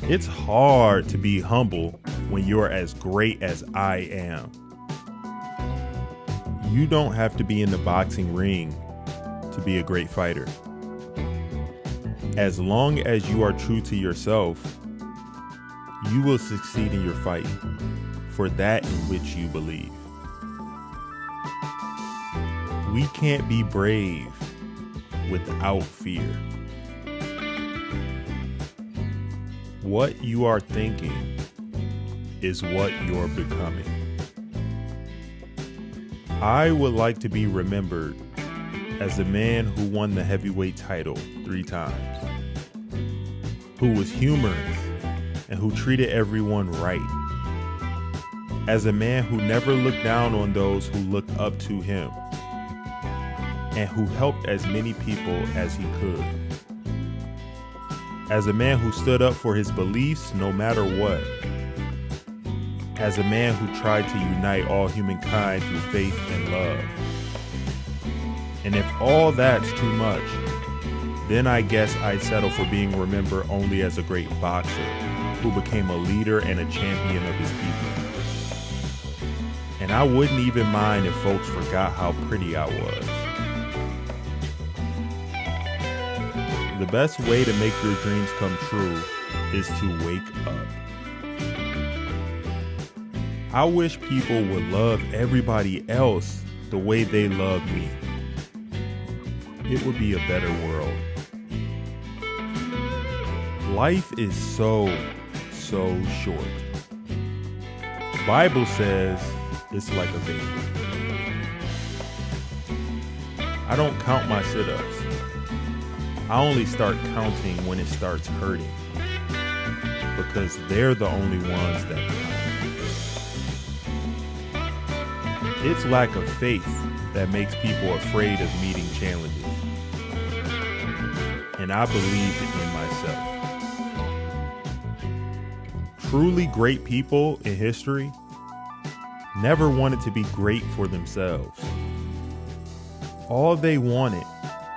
It's hard to be humble when you're as great as I am. You don't have to be in the boxing ring to be a great fighter. As long as you are true to yourself, you will succeed in your fight for that in which you believe. We can't be brave without fear. What you are thinking is what you're becoming. I would like to be remembered as the man who won the heavyweight title 3 times, who was humorous and who treated everyone right, as a man who never looked down on those who looked up to him, and who helped as many people as he could. As a man who stood up for his beliefs no matter what. As a man who tried to unite all humankind through faith and love. And if all that's too much, then I guess I'd settle for being remembered only as a great boxer who became a leader and a champion of his people. And I wouldn't even mind if folks forgot how pretty I was. The best way to make your dreams come true is to wake up. I wish people would love everybody else the way they love me. It would be a better world. Life is so short. The Bible says it's like a baby. I don't count my sit-ups. I only start counting when it starts hurting, because they're the only ones that count. It's lack of faith that makes people afraid of meeting challenges. And I believed in myself. Truly great people in history never wanted to be great for themselves. All they wanted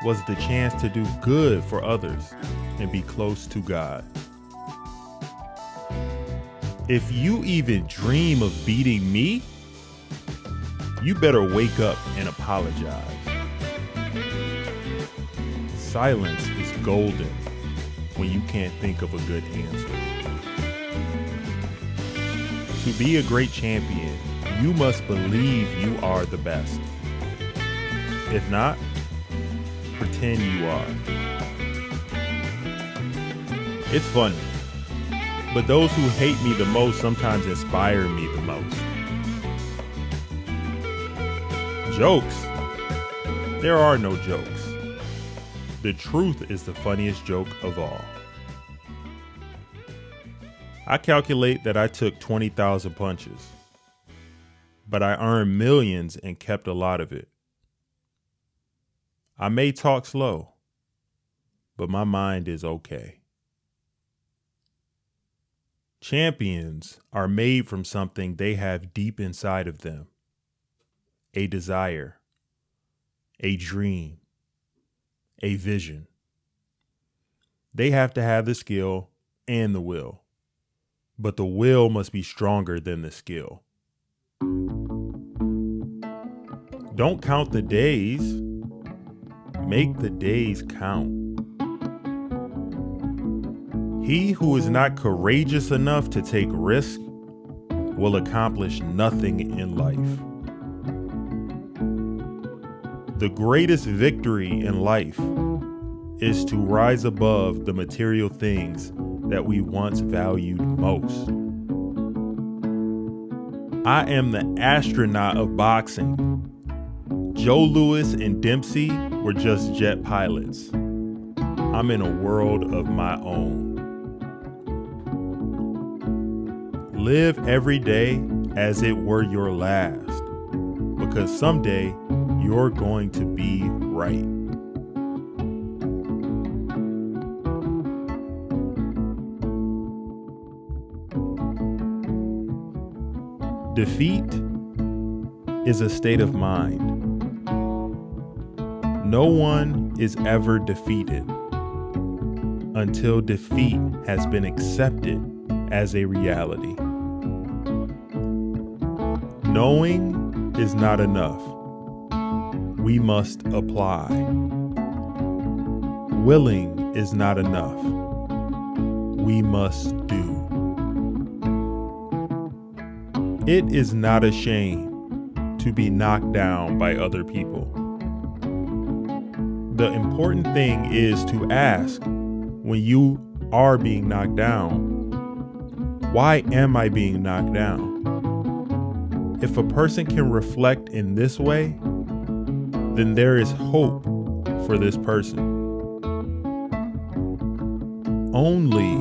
was the chance to do good for others and be close to God. If you even dream of beating me, you better wake up and apologize. Silence is golden when you can't think of a good answer. To be a great champion, you must believe you are the best. If not, pretend you are. It's funny, but those who hate me the most sometimes inspire me the most. Jokes? There are no jokes. The truth is the funniest joke of all. I calculate that I took 20,000 punches, but I earned millions and kept a lot of it. I may talk slow, but my mind is okay. Champions are made from something they have deep inside of them. A desire, a dream, a vision. They have to have the skill and the will, but the will must be stronger than the skill. Don't count the days. Make the days count. He who is not courageous enough to take risks will accomplish nothing in life. The greatest victory in life is to rise above the material things that we once valued most. I am the astronaut of boxing. Joe Louis and Dempsey were just jet pilots. I'm in a world of my own. Live every day as it were your last, because someday you're going to be right. Defeat is a state of mind. No one is ever defeated. until defeat has been accepted as a reality. Knowing is not enough. We must apply. Willing is not enough. We must do. It is not a shame to be knocked down by other people. The important thing is to ask when you are being knocked down, why am I being knocked down? If a person can reflect in this way, then there is hope for this person. Only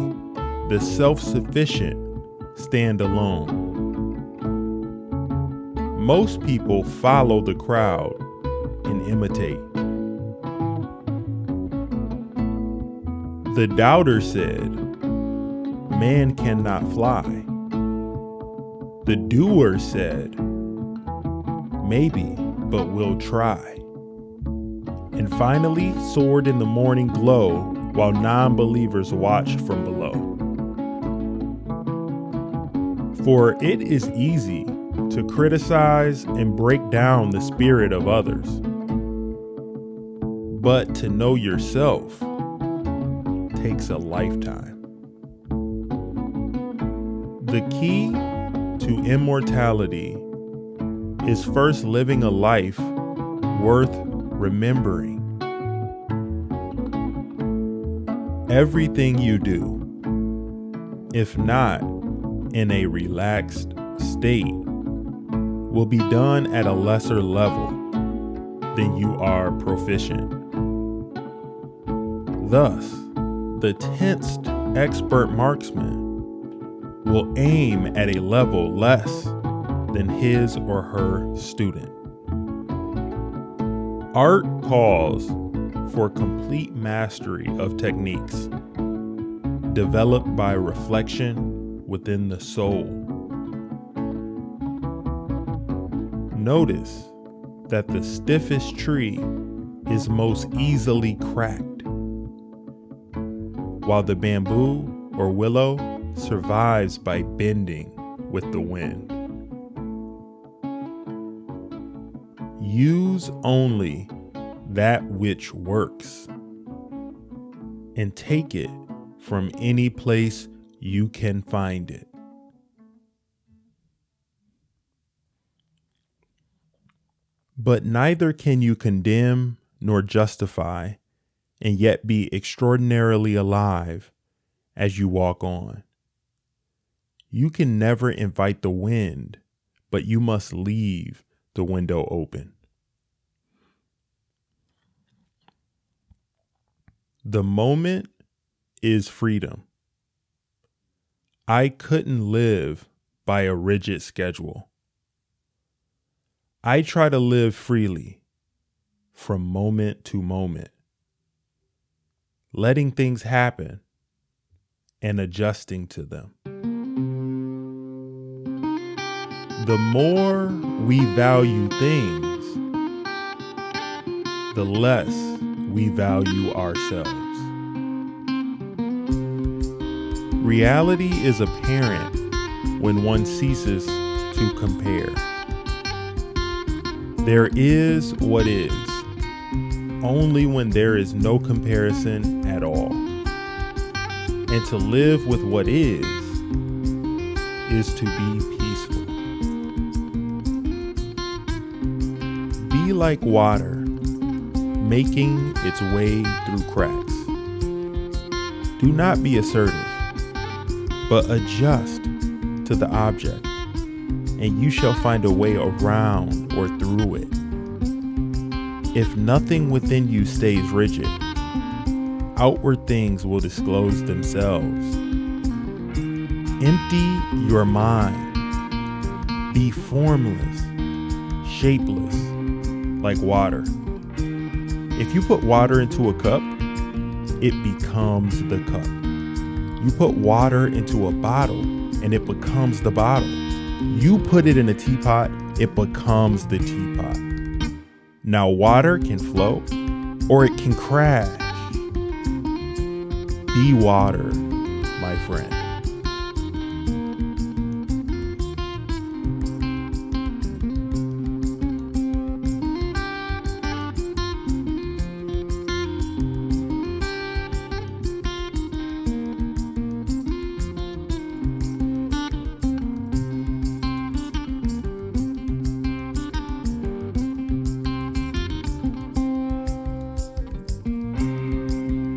the self-sufficient stand alone. Most people follow the crowd and imitate. The doubter said, "Man cannot fly." The doer said, "Maybe, but we'll try." And finally soared in the morning glow while non-believers watched from below. For it is easy to criticize and break down the spirit of others, but to know yourself takes a lifetime. The key to immortality is first living a life worth remembering. Everything you do, if not in a relaxed state, will be done at a lesser level than you are proficient. Thus, the tensed expert marksman will aim at a level less than his or her student. Art calls for complete mastery of techniques developed by reflection within the soul. Notice that the stiffest tree is most easily cracked, while the bamboo or willow survives by bending with the wind. Use only that which works, and take it from any place you can find it. But neither can you condemn nor justify, and yet be extraordinarily alive as you walk on. You can never invite the wind, but you must leave the window open. The moment is freedom. I couldn't live by a rigid schedule. I try to live freely from moment to moment, letting things happen and adjusting to them. The more we value things, the less we value ourselves. Reality is apparent when one ceases to compare. There is what is, only when there is no comparison at all. And to live with what is to be peaceful. Be like water, making its way through cracks. Do not be assertive, but adjust to the object, and you shall find a way around or through it. If nothing within you stays rigid, outward things will disclose themselves. Empty your mind. Be formless, shapeless, like water. If you put water into a cup, it becomes the cup. You put water into a bottle, and it becomes the bottle. You put it in a teapot, it becomes the teapot. Now water can flow, or it can crash. Be water, my friend.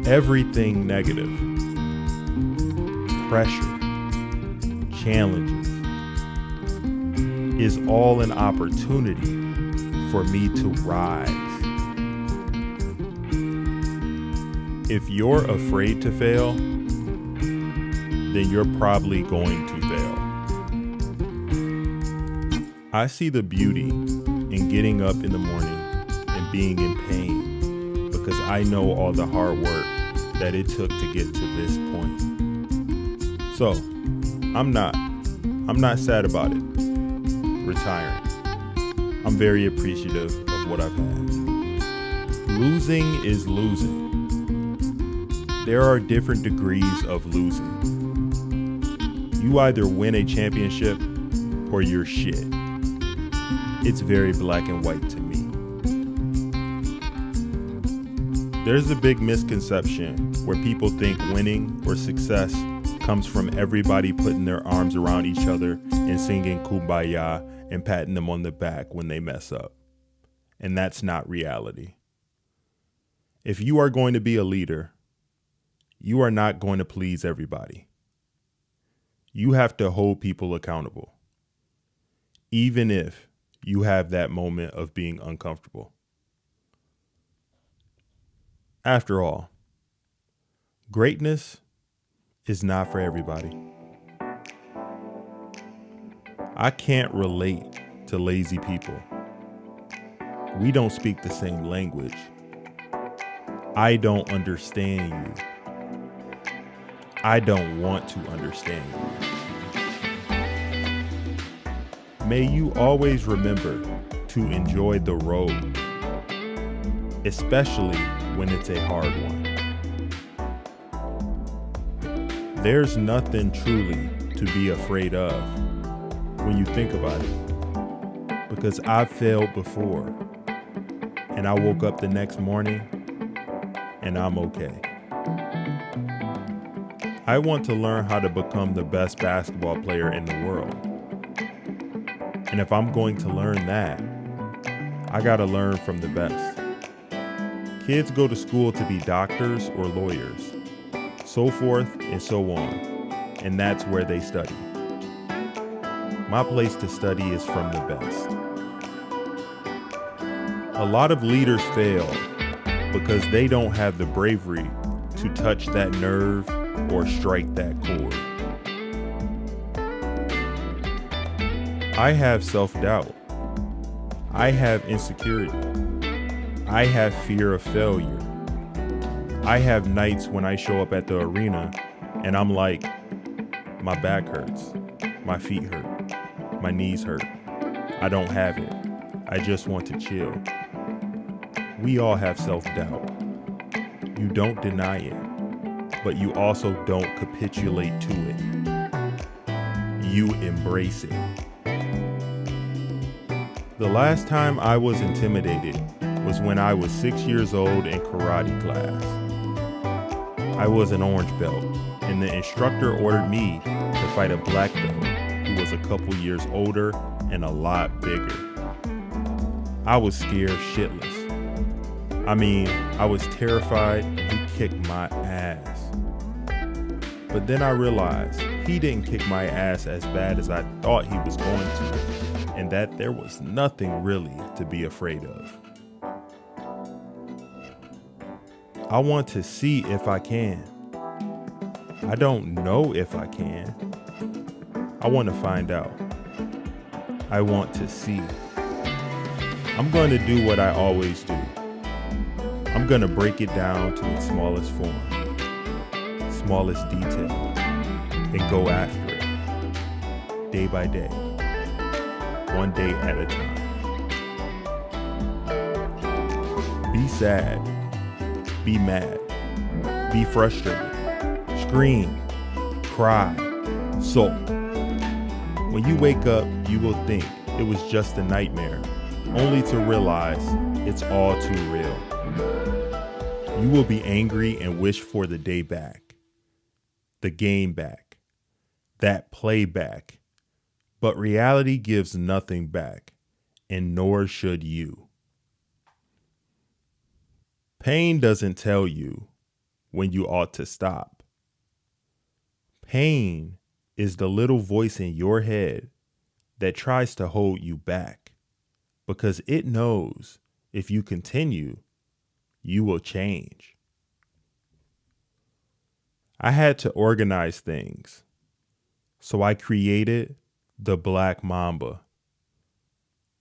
Everything negative, pressure, challenges, is all an opportunity for me to rise. If you're afraid to fail, then you're probably going to fail. I see the beauty in getting up in the morning and being in pain because I know all the hard work that it took to get to this point. So, I'm not sad about it. Retiring. I'm very appreciative of what I've had. Losing is losing. There are different degrees of losing. You either win a championship or you're shit. It's very black and white to me. There's a big misconception where people think winning or success comes from everybody putting their arms around each other and singing Kumbaya and patting them on the back when they mess up. And that's not reality. If you are going to be a leader, you are not going to please everybody. You have to hold people accountable, even if you have that moment of being uncomfortable. After all, greatness is not for everybody. I can't relate to lazy people. We don't speak the same language. I don't understand you. I don't want to understand you. May you always remember to enjoy the road, especially when it's a hard one. There's nothing truly to be afraid of when you think about it, because I've failed before, and I woke up the next morning, and I'm okay. I want to learn how to become the best basketball player in the world. And if I'm going to learn that, I gotta learn from the best. Kids go to school to be doctors or lawyers, so forth and so on, and that's where they study. My place to study is from the best. A lot of leaders fail because they don't have the bravery to touch that nerve or strike that chord. I have self-doubt. I have insecurity. I have fear of failure. I have nights when I show up at the arena and I'm like, my back hurts, my feet hurt, my knees hurt. I don't have it. I just want to chill. We all have self-doubt. You don't deny it, but you also don't capitulate to it. You embrace it. The last time I was intimidated was when I was 6 years old in karate class. I was an orange belt, and the instructor ordered me to fight a black belt who was a couple years older and a lot bigger. I was scared shitless. I mean, I was terrified and he kicked my ass. But then I realized he didn't kick my ass as bad as I thought he was going to, and that there was nothing really to be afraid of. I want to see if I can. I don't know if I can. I want to find out. I want to see. I'm going to do what I always do. I'm going to break it down to its smallest form, smallest detail, and go after it, day by day, one day at a time. Be sad. Be mad, be frustrated, Scream, cry, sulk. When you wake up, you will think it was just a nightmare, only to realize it's all too real. You will be angry and wish for the day back, the game back, that play back. But reality gives nothing back, and nor should you. Pain doesn't tell you when you ought to stop. Pain is the little voice in your head that tries to hold you back because it knows if you continue, you will change. I had to organize things, so I created the Black Mamba.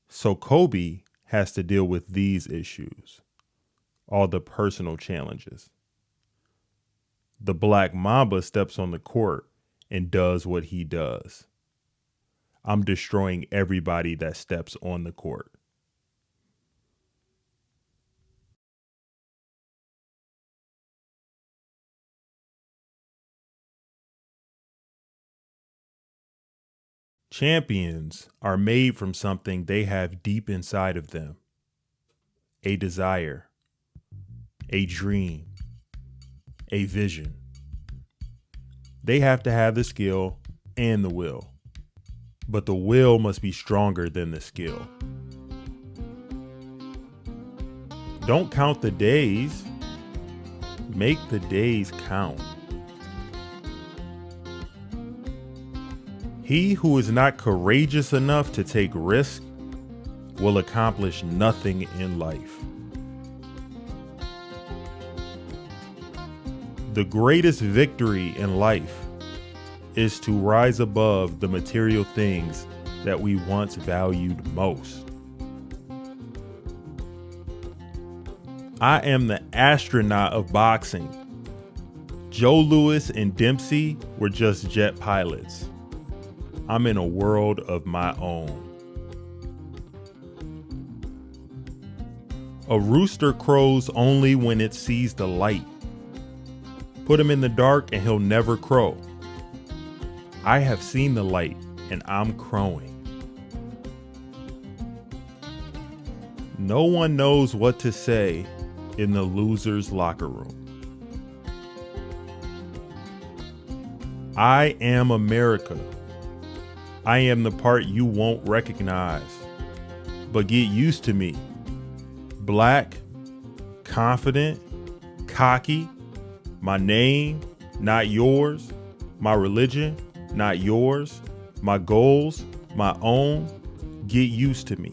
So Kobe has to deal with these issues, all the personal challenges. The Black Mamba steps on the court and does what he does. I'm destroying everybody that steps on the court. Champions are made from something they have deep inside of them: a desire, a dream, a vision. They have to have the skill and the will, but the will must be stronger than the skill. Don't count the days, make the days count. He who is not courageous enough to take risks will accomplish nothing in life. The greatest victory in life is to rise above the material things that we once valued most. I am the astronaut of boxing. Joe Louis and Dempsey were just jet pilots. I'm in a world of my own. A rooster crows only when it sees the light. Put him in the dark and he'll never crow. I have seen the light and I'm crowing. No one knows what to say in the loser's locker room. I am America. I am the part you won't recognize, but get used to me. Black, confident, cocky, my name, not yours, my religion, not yours, my goals, my own. Get used to me.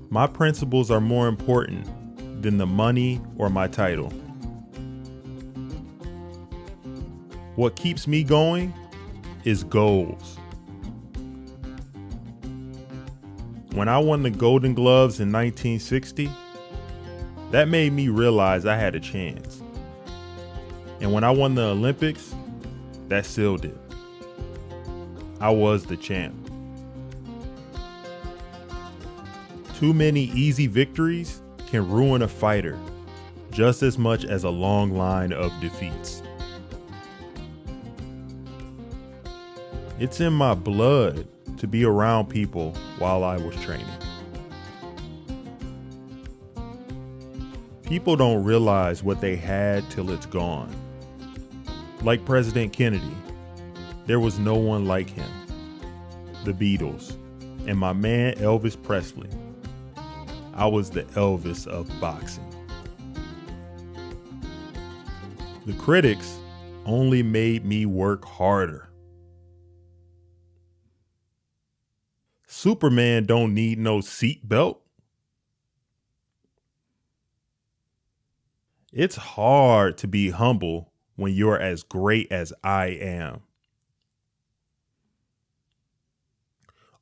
My principles are more important than the money or my title. What keeps me going is goals. When I won the Golden Gloves in 1960, that made me realize I had a chance. And when I won the Olympics, that sealed it. I was the champ. Too many easy victories can ruin a fighter just as much as a long line of defeats. It's in my blood to be around people while I was training. People don't realize what they had till it's gone. Like President Kennedy, there was no one like him. The Beatles, and my man Elvis Presley. I was the Elvis of boxing. The critics only made me work harder. Superman don't need no seatbelt. It's hard to be humble when you're as great as I am.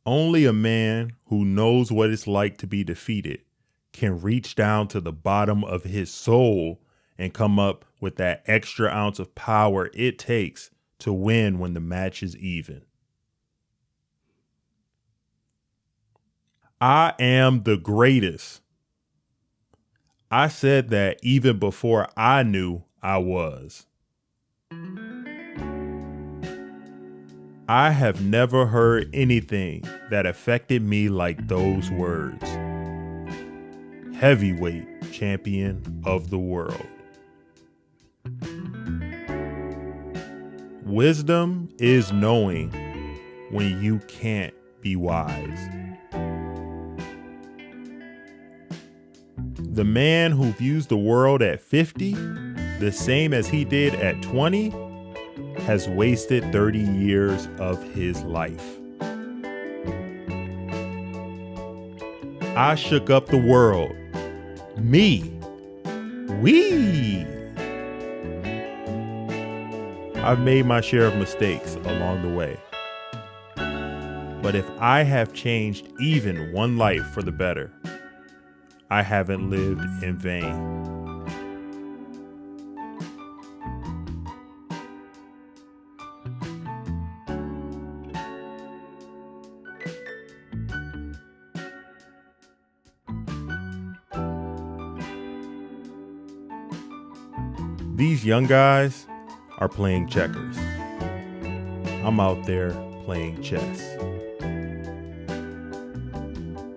Only a man who knows what it's like to be defeated can reach down to the bottom of his soul and come up with that extra ounce of power it takes to win when the match is even. I am the greatest. I said that even before I knew I was. I have never heard anything that affected me like those words. Heavyweight champion of the world. Wisdom is knowing when you can't be wise. The man who views the world at 50 the same as he did at 20 has wasted 30 years of his life. I shook up the world. Me. We. I've made my share of mistakes along the way. But if I have changed even one life for the better, I haven't lived in vain. These young guys are playing checkers. I'm out there playing chess.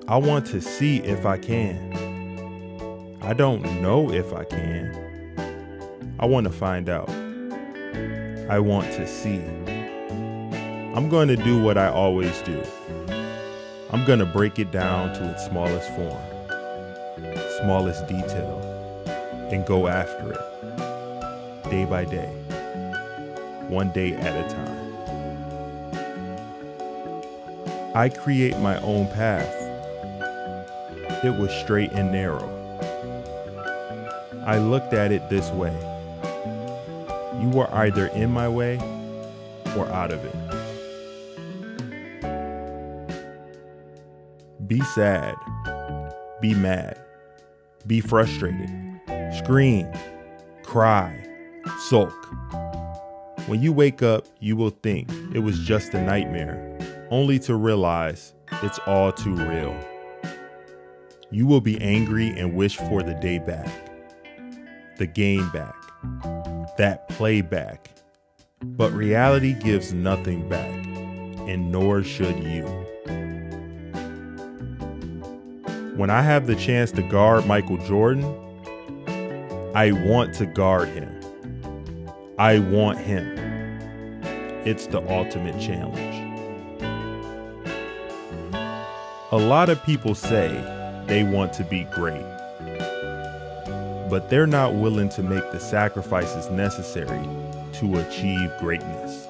I want to see if I can. I don't know if I can. I want to find out. I want to see. I'm going to do what I always do. I'm going to break it down to its smallest form, smallest detail, and go after it. Day by day, one day at a time. I create my own path. It was straight and narrow. I looked at it this way. You were either in my way or out of it. Be sad. Be mad. Be frustrated. Scream. Cry. Sulk. When you wake up, you will think it was just a nightmare, only to realize it's all too real. You will be angry and wish for the day back, the game back, that play back. But reality gives nothing back, and nor should you. When I have the chance to guard Michael Jordan, I want to guard him. I want him. It's the ultimate challenge. A lot of people say they want to be great, but they're not willing to make the sacrifices necessary to achieve greatness.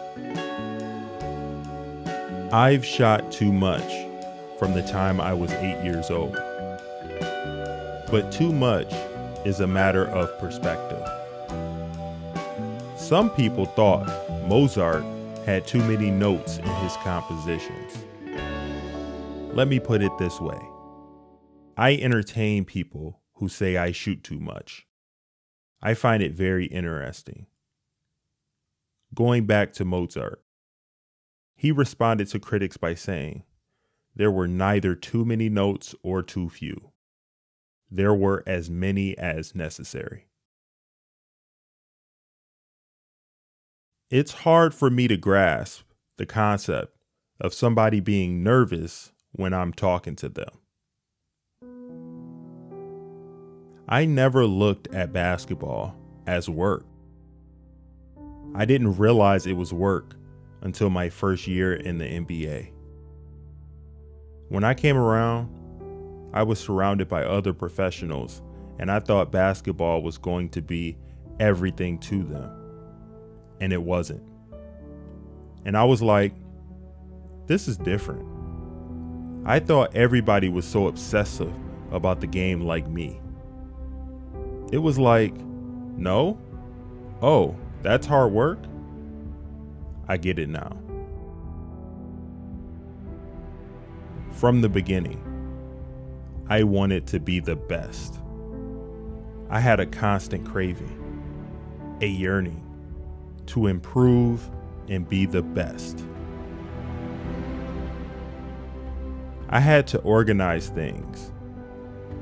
I've shot too much from the time I was 8 years old, but too much is a matter of perspective. Some people thought Mozart had too many notes in his compositions. Let me put it this way. I entertain people who say I shoot too much. I find it very interesting. Going back to Mozart, he responded to critics by saying, there were neither too many notes or too few. There were as many as necessary. It's hard for me to grasp the concept of somebody being nervous when I'm talking to them. I never looked at basketball as work. I didn't realize it was work until my first year in the NBA. When I came around, I was surrounded by other professionals, and I thought basketball was going to be everything to them. And it wasn't. And I was like, this is different. I thought everybody was so obsessive about the game like me. It was like, no? Oh, that's hard work? I get it now. From the beginning, I wanted to be the best. I had a constant craving, a yearning to improve and be the best. I had to organize things,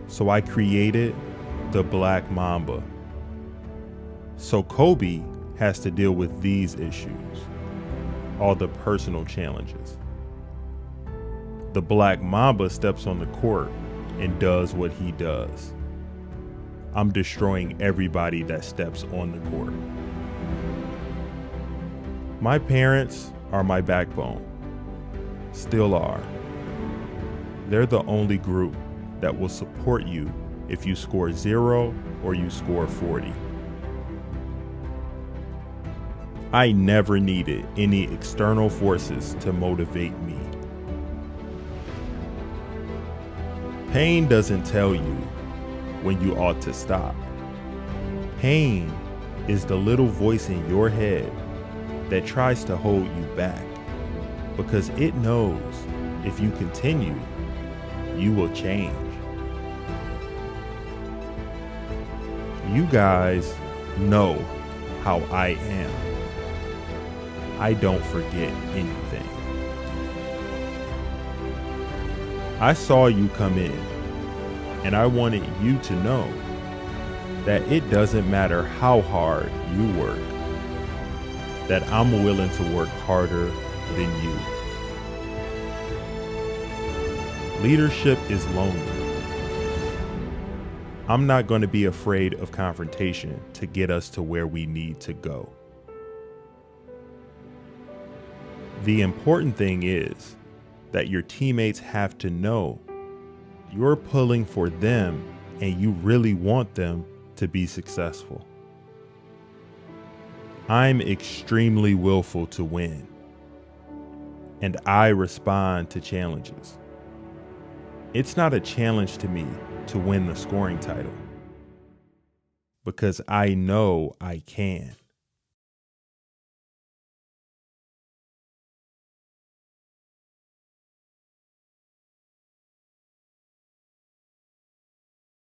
so I created the Black Mamba. So Kobe has to deal with these issues, all the personal challenges. The Black Mamba steps on the court and does what he does. I'm destroying everybody that steps on the court. My parents are my backbone. Still are. They're the only group that will support you if you score 0 or you score 40. I never needed any external forces to motivate me. Pain doesn't tell you when you ought to stop. Pain is the little voice in your head that tries to hold you back because it knows if you continue, you will change. You guys know how I am. I don't forget anything. I saw you come in, and I wanted you to know that it doesn't matter how hard you work, that I'm willing to work harder than you. Leadership is lonely. I'm not going to be afraid of confrontation to get us to where we need to go. The important thing is that your teammates have to know you're pulling for them and you really want them to be successful. I'm extremely willful to win, and I respond to challenges. It's not a challenge to me to win the scoring title because I know I can.